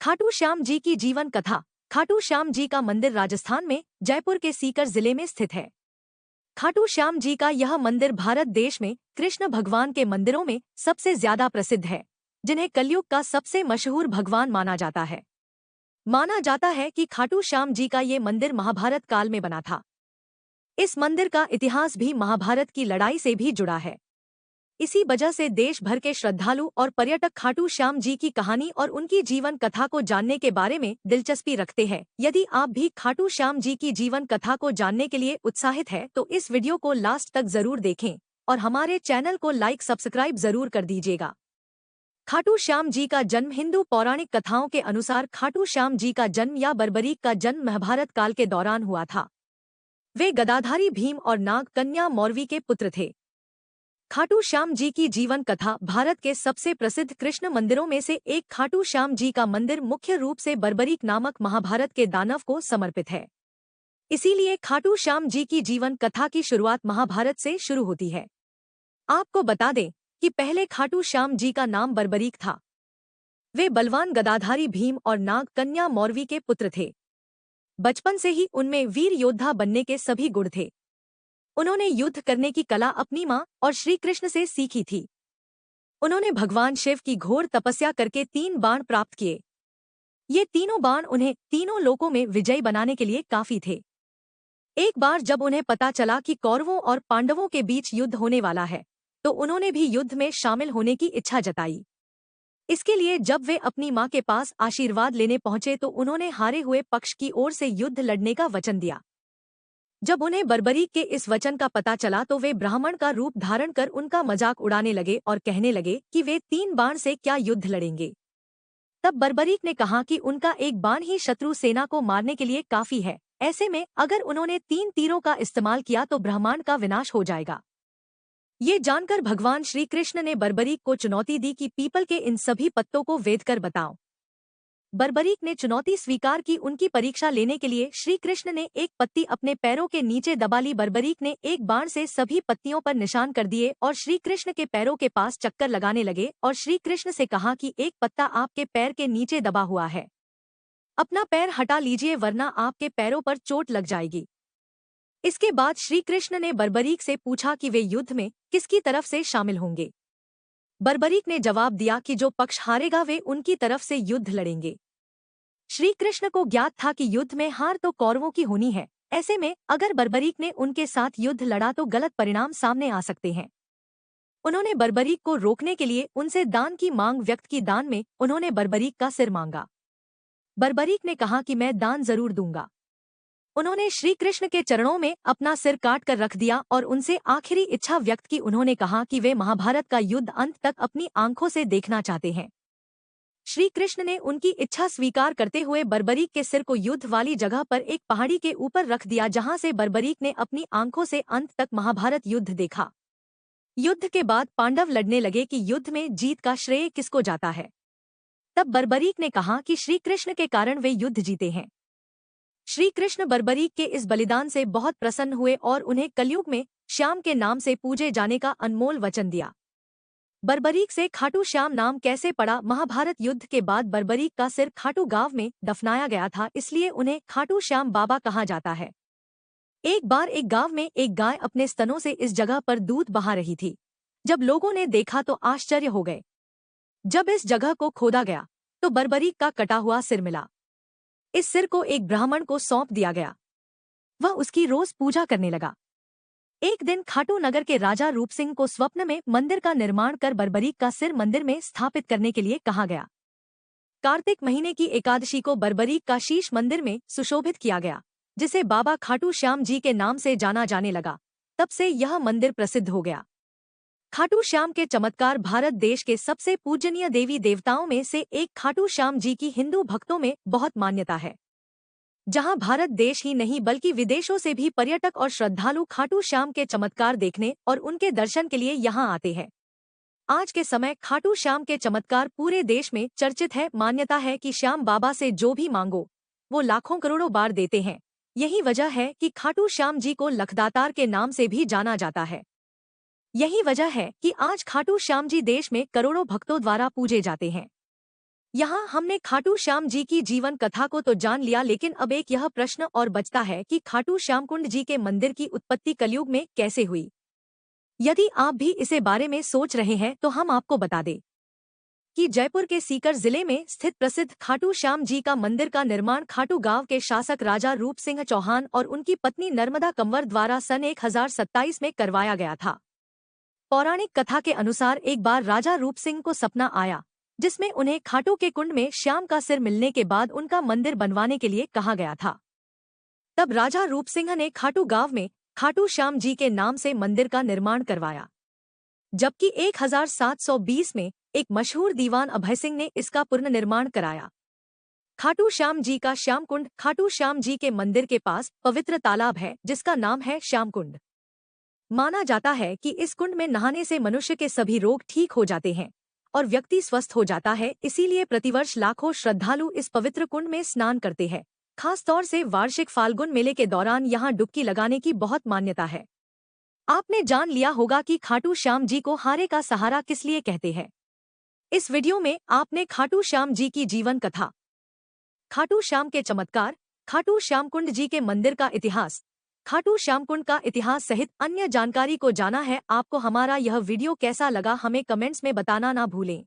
खाटू श्याम जी की जीवन कथा। खाटू श्याम जी का मंदिर राजस्थान में जयपुर के सीकर जिले में स्थित है। खाटू श्याम जी का यह मंदिर भारत देश में कृष्ण भगवान के मंदिरों में सबसे ज्यादा प्रसिद्ध है, जिन्हें कलयुग का सबसे मशहूर भगवान माना जाता है। माना जाता है कि खाटू श्याम जी का ये मंदिर महाभारत काल में बना था। इस मंदिर का इतिहास भी महाभारत की लड़ाई से भी जुड़ा है। इसी वजह से देश भर के श्रद्धालु और पर्यटक खाटू श्याम जी की कहानी और उनकी जीवन कथा को जानने के बारे में दिलचस्पी रखते हैं। यदि आप भी खाटू श्याम जी की जीवन कथा को जानने के लिए उत्साहित हैं, तो इस वीडियो को लास्ट तक जरूर देखें और हमारे चैनल को लाइक सब्सक्राइब जरूर कर दीजिएगा। खाटू श्याम जी का जन्म हिंदू पौराणिक कथाओं के अनुसार खाटू श्याम जी का जन्म या बर्बरीक का जन्म महाभारत काल के दौरान हुआ था। वे गदाधारी भीम और नाग कन्या मौरवी के पुत्र थे। खाटू श्याम जी की जीवन कथा। भारत के सबसे प्रसिद्ध कृष्ण मंदिरों में से एक खाटू श्याम जी का मंदिर मुख्य रूप से बर्बरीक नामक महाभारत के दानव को समर्पित है। इसीलिए खाटू श्याम जी की जीवन कथा की शुरुआत महाभारत से शुरू होती है। आपको बता दें कि पहले खाटू श्याम जी का नाम बर्बरीक था। वे बलवान गदाधारी भीम और नाग कन्या मौरवी के पुत्र थे। बचपन से ही उनमें वीर योद्धा बनने के सभी गुण थे। उन्होंने युद्ध करने की कला अपनी मां और श्री कृष्ण से सीखी थी। उन्होंने भगवान शिव की घोर तपस्या करके 3 बाण प्राप्त किए। ये तीनों बाण उन्हें तीनों लोकों में विजयी बनाने के लिए काफी थे। एक बार जब उन्हें पता चला कि कौरवों और पांडवों के बीच युद्ध होने वाला है, तो उन्होंने भी युद्ध में शामिल होने की इच्छा जताई। इसके लिए जब वे अपनी मां के पास आशीर्वाद लेने पहुंचे तो उन्होंने हारे हुए पक्ष की ओर से युद्ध लड़ने का वचन दिया। जब उन्हें बर्बरीक के इस वचन का पता चला तो वे ब्राह्मण का रूप धारण कर उनका मजाक उड़ाने लगे और कहने लगे कि वे 3 बाण से क्या युद्ध लड़ेंगे। तब बर्बरीक ने कहा कि उनका एक बाण ही शत्रु सेना को मारने के लिए काफी है। ऐसे में अगर उन्होंने 3 तीरों का इस्तेमाल किया तो ब्रह्मांड का विनाश हो जाएगा। ये जानकर भगवान श्री कृष्ण ने बर्बरीक को चुनौती दी कि पीपल के इन सभी पत्तों को वेद कर बताओ। बर्बरीक ने चुनौती स्वीकार की। उनकी परीक्षा लेने के लिए श्री कृष्ण ने एक पत्ती अपने पैरों के नीचे दबा ली। बर्बरीक ने एक बाण से सभी पत्तियों पर निशान कर दिए और श्री कृष्ण के पैरों के पास चक्कर लगाने लगे और श्री कृष्ण से कहा कि एक पत्ता आपके पैर के नीचे दबा हुआ है, अपना पैर हटा लीजिए वरना आपके पैरों पर चोट लग जाएगी। इसके बाद श्री कृष्ण ने बर्बरीक से पूछा कि वे युद्ध में किसकी तरफ से शामिल होंगे। बर्बरीक ने जवाब दिया कि जो पक्ष हारेगा वे उनकी तरफ से युद्ध लड़ेंगे। श्री कृष्ण को ज्ञात था कि युद्ध में हार तो कौरवों की होनी है। ऐसे में अगर बर्बरीक ने उनके साथ युद्ध लड़ा तो गलत परिणाम सामने आ सकते हैं। उन्होंने बर्बरीक को रोकने के लिए उनसे दान की मांग व्यक्त की। दान में उन्होंने बर्बरीक का सिर मांगा। बर्बरीक ने कहा कि मैं दान जरूर दूंगा। उन्होंने श्री कृष्ण के चरणों में अपना सिर काट कर रख दिया और उनसे आखिरी इच्छा व्यक्त की। उन्होंने कहा कि वे महाभारत का युद्ध अंत तक अपनी आंखों से देखना चाहते हैं। श्री कृष्ण ने उनकी इच्छा स्वीकार करते हुए बर्बरीक के सिर को युद्ध वाली जगह पर एक पहाड़ी के ऊपर रख दिया, जहां से बर्बरीक ने अपनी आंखों से अंत तक महाभारत युद्ध देखा। युद्ध के बाद पांडव लड़ने लगे कि युद्ध में जीत का श्रेय किसको जाता है। तब बर्बरीक ने कहा कि श्री कृष्ण के कारण वे युद्ध जीते हैं। श्री कृष्ण बर्बरीक के इस बलिदान से बहुत प्रसन्न हुए और उन्हें कलयुग में श्याम के नाम से पूजे जाने का अनमोल वचन दिया। बर्बरीक से खाटू श्याम नाम कैसे पड़ा? महाभारत युद्ध के बाद बर्बरीक का सिर खाटू गांव में दफनाया गया था, इसलिए उन्हें खाटू श्याम बाबा कहा जाता है। एक बार एक गांव में एक गाय अपने स्तनों से इस जगह पर दूध बहा रही थी। जब लोगों ने देखा तो आश्चर्य हो गए। जब इस जगह को खोदा गया तो बर्बरीक का कटा हुआ सिर मिला। इस सिर को एक ब्राह्मण को सौंप दिया गया। वह उसकी रोज पूजा करने लगा। एक दिन खाटू नगर के राजा रूप सिंह को स्वप्न में मंदिर का निर्माण कर बर्बरीक का सिर मंदिर में स्थापित करने के लिए कहा गया। कार्तिक महीने की एकादशी को बर्बरीक का शीश मंदिर में सुशोभित किया गया, जिसे बाबा खाटू श्याम जी के नाम से जाना जाने लगा। तब से यह मंदिर प्रसिद्ध हो गया। खाटू श्याम के चमत्कार। भारत देश के सबसे पूजनीय देवी देवताओं में से एक खाटू श्याम जी की हिंदू भक्तों में बहुत मान्यता है। जहां भारत देश ही नहीं बल्कि विदेशों से भी पर्यटक और श्रद्धालु खाटू श्याम के चमत्कार देखने और उनके दर्शन के लिए यहां आते हैं। आज के समय खाटू श्याम के चमत्कार पूरे देश में चर्चित है। मान्यता है कि श्याम बाबा से जो भी मांगो वो लाखों करोड़ों बार देते हैं। यही वजह है कि खाटू श्याम जी को लखदातार के नाम से भी जाना जाता है। यही वजह है कि आज खाटू श्याम जी देश में करोड़ों भक्तों द्वारा पूजे जाते हैं। यहाँ हमने खाटू श्याम जी की जीवन कथा को तो जान लिया, लेकिन अब एक यह प्रश्न और बचता है कि खाटू श्याम कुंड जी के मंदिर की उत्पत्ति कलयुग में कैसे हुई। यदि आप भी इसे बारे में सोच रहे हैं तो हम आपको बता दें कि जयपुर के सीकर जिले में स्थित प्रसिद्ध खाटू श्याम जी का मंदिर का निर्माण खाटू गांव के शासक राजा रूप सिंह चौहान और उनकी पत्नी नर्मदा कंवर द्वारा सन 1027 में करवाया गया था। पौराणिक कथा के अनुसार एक बार राजा रूप सिंह को सपना आया, जिसमें उन्हें खाटू के कुंड में श्याम का सिर मिलने के बाद उनका मंदिर बनवाने के लिए कहा गया था। तब राजा रूप सिंह ने खाटू गांव में खाटू श्याम जी के नाम से मंदिर का निर्माण करवाया, जबकि 1720 में एक मशहूर दीवान अभय सिंह ने इसका पुनर्निर्माण कराया। खाटू श्याम जी का श्याम कुंड खाटू श्याम जी के मंदिर के पास पवित्र तालाब है, जिसका नाम है श्याम कुंड। माना जाता है कि इस कुंड में नहाने से मनुष्य के सभी रोग ठीक हो जाते हैं और व्यक्ति स्वस्थ हो जाता है। इसीलिए प्रतिवर्ष लाखों श्रद्धालु इस पवित्र कुंड में स्नान करते हैं। खास तौर से वार्षिक फाल्गुन मेले के दौरान यहाँ डुबकी लगाने की बहुत मान्यता है। आपने जान लिया होगा कि खाटू श्याम जी को हारे का सहारा किस लिए कहते हैं। इस वीडियो में आपने खाटू श्याम जी की जीवन कथा, खाटू श्याम के चमत्कार, खाटू श्याम कुंड जी के मंदिर का इतिहास, खाटू श्याम कुंड का इतिहास सहित अन्य जानकारी को जाना है। आपको हमारा यह वीडियो कैसा लगा हमें कमेंट्स में बताना ना भूलें।